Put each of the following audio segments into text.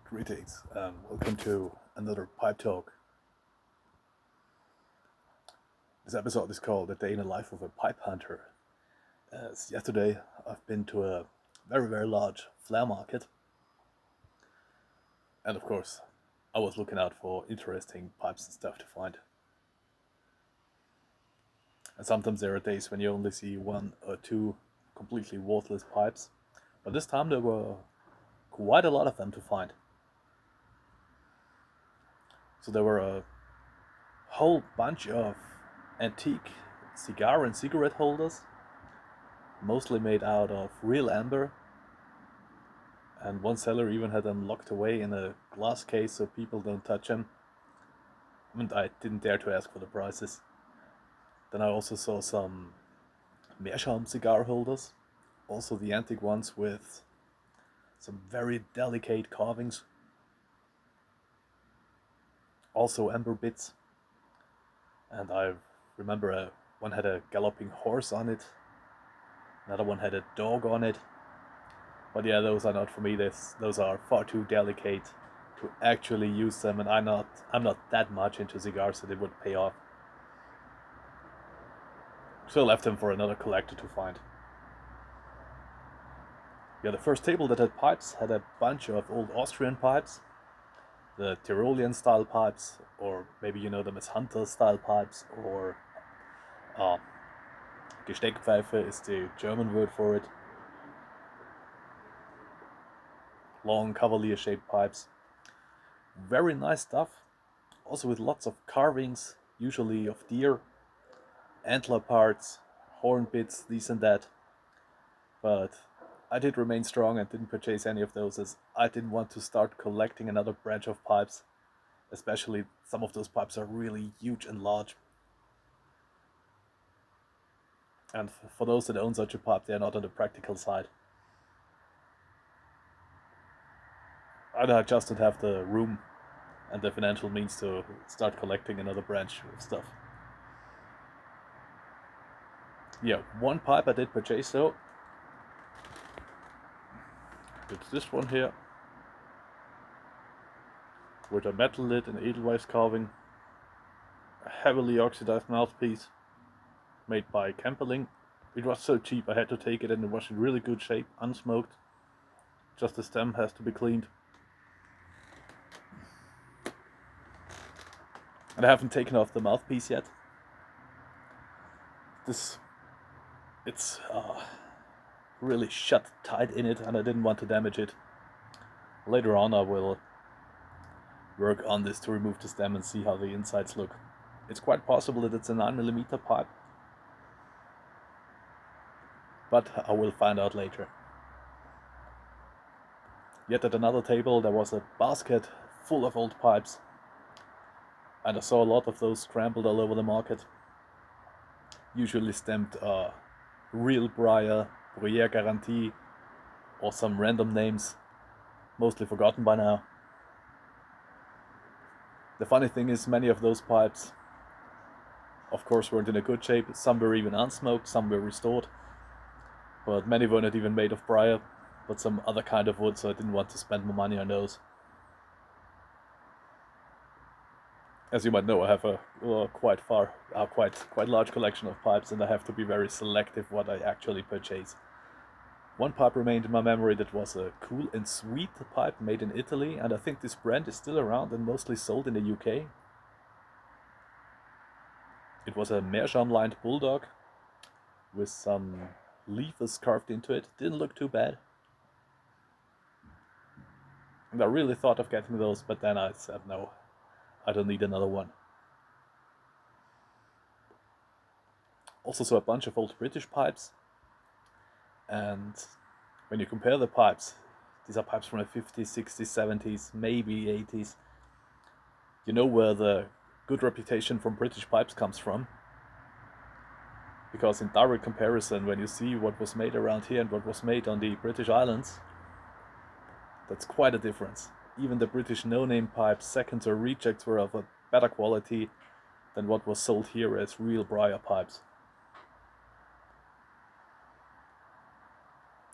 Greetings and welcome to another pipe talk. This episode is called "A Day in the Life of a Pipe Hunter." As yesterday, I've been to a very large flea market, and of course, I was looking out for interesting pipes and stuff to find. And sometimes there are days when you only see one or two completely worthless pipes, but this time there were quite a lot of them to find. So there were a whole bunch of antique cigar and cigarette holders, mostly made out of real amber, and one seller even had them locked away in a glass case so people don't touch them, and I didn't dare to ask for the prices. Then I also saw some Meerschaum cigar holders, also the antique ones with some very delicate carvings, also amber bits, and I remember one had a galloping horse on it, another one had a dog on it. But yeah, those are not for me. Those are far too delicate to actually use them, and I'm not that much into cigars that it would pay off. So I left them for another collector to find. Yeah, the first table that had pipes had a bunch of old Austrian pipes, the Tyrolean style pipes, or maybe you know them as Hunter style pipes, or Gesteckpfeife is the German word for it. Long cavalier shaped pipes. Very nice stuff, also with lots of carvings, usually of deer, antler parts, horn bits, this and that. But I did remain strong and didn't purchase any of those, as I didn't want to start collecting another branch of pipes. Especially some of those pipes are really huge and large. And for those that own such a pipe, they're not on the practical side. I just don't have the room and the financial means to start collecting another branch of stuff. Yeah, one pipe I did purchase though. It's this one here, with a metal lid and edelweiss carving, a heavily oxidized mouthpiece, made by Kemperling. It was so cheap I had to take it, and it was in really good shape, unsmoked. Just the stem has to be cleaned. And I haven't taken off the mouthpiece yet. It's really shut tight in it, and I didn't want to damage it. Later on I will work on this to remove the stem and see how the insides look. It's quite possible that it's a 9mm pipe, but I will find out later. Yet at another table there was a basket full of old pipes, and I saw a lot of those scrambled all over the market. Usually stamped Real Briar, Bruyère Garantie, or some random names, mostly forgotten by now. The funny thing is, many of those pipes, of course, weren't in a good shape. Some were even unsmoked, some were restored, but many were not even made of briar, but some other kind of wood, so I didn't want to spend more money on those. As you might know, I have a quite large collection of pipes, and I have to be very selective what I actually purchase. One pipe remained in my memory that was a cool and sweet pipe made in Italy, and I think this brand is still around and mostly sold in the UK. It was a Meerschaum lined bulldog with some leaves carved into it. Didn't look too bad. And I really thought of getting those, but then I said no, I don't need another one. Also saw a bunch of old British pipes, and when you compare the pipes, these are pipes from the 50s, 60s, 70s, maybe 80s. You know where the good reputation from British pipes comes from. Because in direct comparison, when you see what was made around here and what was made on the British Islands, that's quite a difference. Even the British no-name pipes, seconds or rejects, were of a better quality than what was sold here as real briar pipes.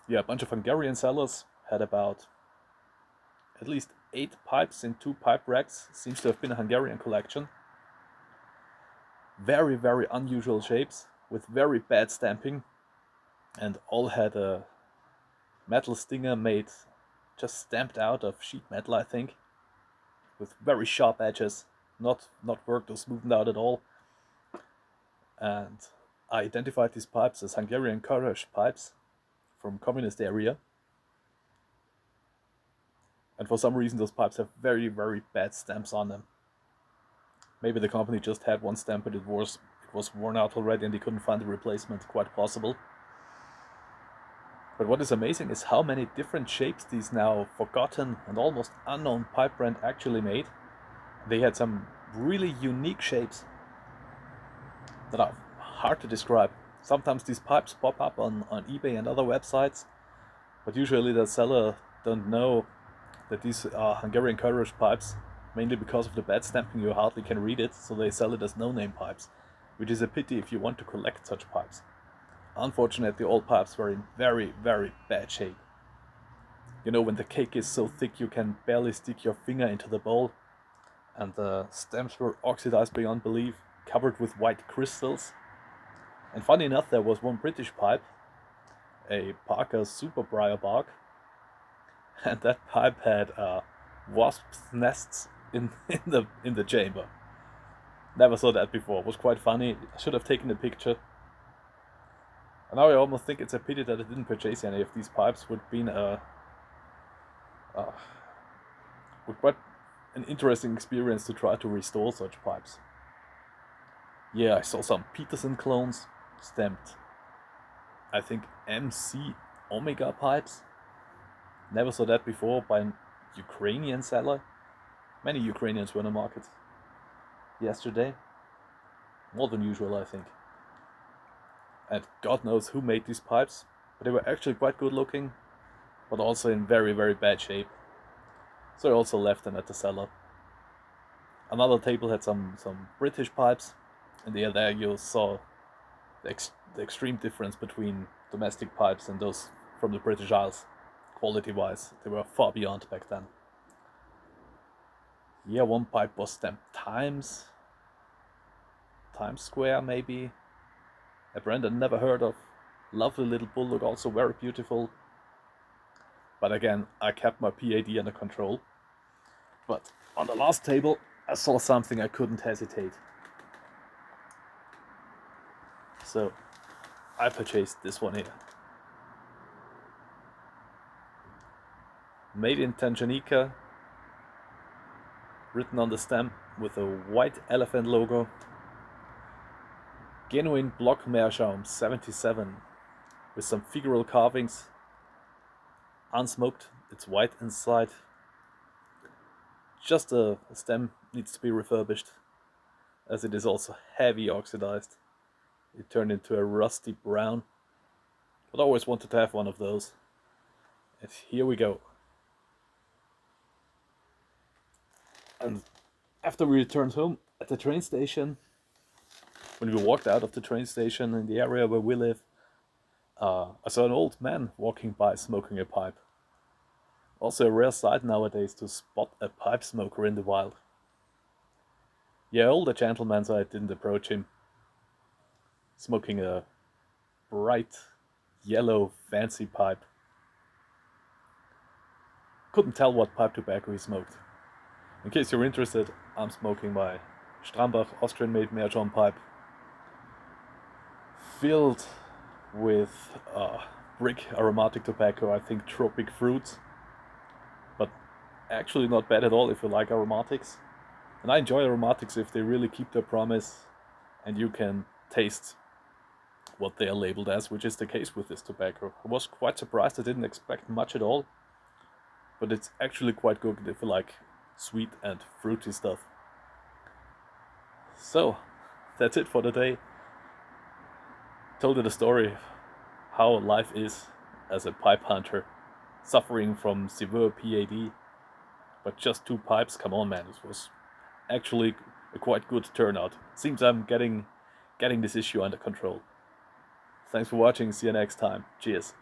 Yeah, a bunch of Hungarian sellers had about at least 8 pipes in 2 pipe racks. Seems to have been a Hungarian collection. Very, very unusual shapes with very bad stamping, and all had a metal stinger made just stamped out of sheet metal, I think, with very sharp edges, not worked or smoothed out at all. And I identified these pipes as Hungarian Körös pipes from communist area. And for some reason those pipes have very, very bad stamps on them. Maybe the company just had one stamp but it was worn out already and they couldn't find a replacement, quite possible. But what is amazing is how many different shapes these now forgotten and almost unknown pipe brand actually made. They had some really unique shapes that are hard to describe. Sometimes these pipes pop up on eBay and other websites, but usually the seller don't know that these are Hungarian Körös pipes, mainly because of the bad stamping you hardly can read it, so they sell it as no-name pipes, which is a pity if you want to collect such pipes. Unfortunately, all pipes were in very, very bad shape. You know, when the cake is so thick you can barely stick your finger into the bowl, and the stamps were oxidized beyond belief, covered with white crystals. And funny enough, there was one British pipe, a Parker Super Briar Bark, and that pipe had wasps' nests in the chamber. Never saw that before. It was quite funny. I should have taken a picture. And now I almost think it's a pity that I didn't purchase any of these pipes. Would have been quite an interesting experience to try to restore such pipes. Yeah, I saw some Peterson clones stamped, I think, MC Omega pipes. Never saw that before by an Ukrainian seller. Many Ukrainians were in the market yesterday. More than usual, I think. And God knows who made these pipes, but they were actually quite good looking, but also in very, very bad shape. So I also left them at the cellar. Another table had some British pipes, and there you saw the extreme difference between domestic pipes and those from the British Isles. Quality-wise, they were far beyond back then. Yeah, one pipe was stamped Times Square, maybe. A brand I never heard of. Lovely little bulldog, also very beautiful. But again, I kept my PAD under control. But on the last table, I saw something I couldn't hesitate. So I purchased this one here. Made in Tanganyika, written on the stamp with a white elephant logo. Genuine block Meerschaum 77 with some figural carvings. Unsmoked, it's white inside. Just a stem needs to be refurbished, as it is also heavy oxidized. It turned into a rusty brown. But I always wanted to have one of those. And here we go. And after we returned home at the train station, when we walked out of the train station in the area where we live, I saw an old man walking by smoking a pipe. Also a rare sight nowadays to spot a pipe smoker in the wild. Yeah, older gentleman, so I didn't approach him. Smoking a bright yellow fancy pipe. Couldn't tell what pipe tobacco he smoked. In case you're interested, I'm smoking my Strambach Austrian-made Meerschaum pipe, filled with brick aromatic tobacco, I think tropic fruits, but actually not bad at all if you like aromatics. And I enjoy aromatics if they really keep their promise and you can taste what they are labeled as, which is the case with this tobacco. I was quite surprised, I didn't expect much at all, but it's actually quite good if you like sweet and fruity stuff. So, that's it for today. Told you the story how life is as a pipe hunter, suffering from severe PAD, but just 2 pipes, come on man, this was actually a quite good turnout. Seems I'm getting this issue under control. Thanks for watching, see you next time, cheers.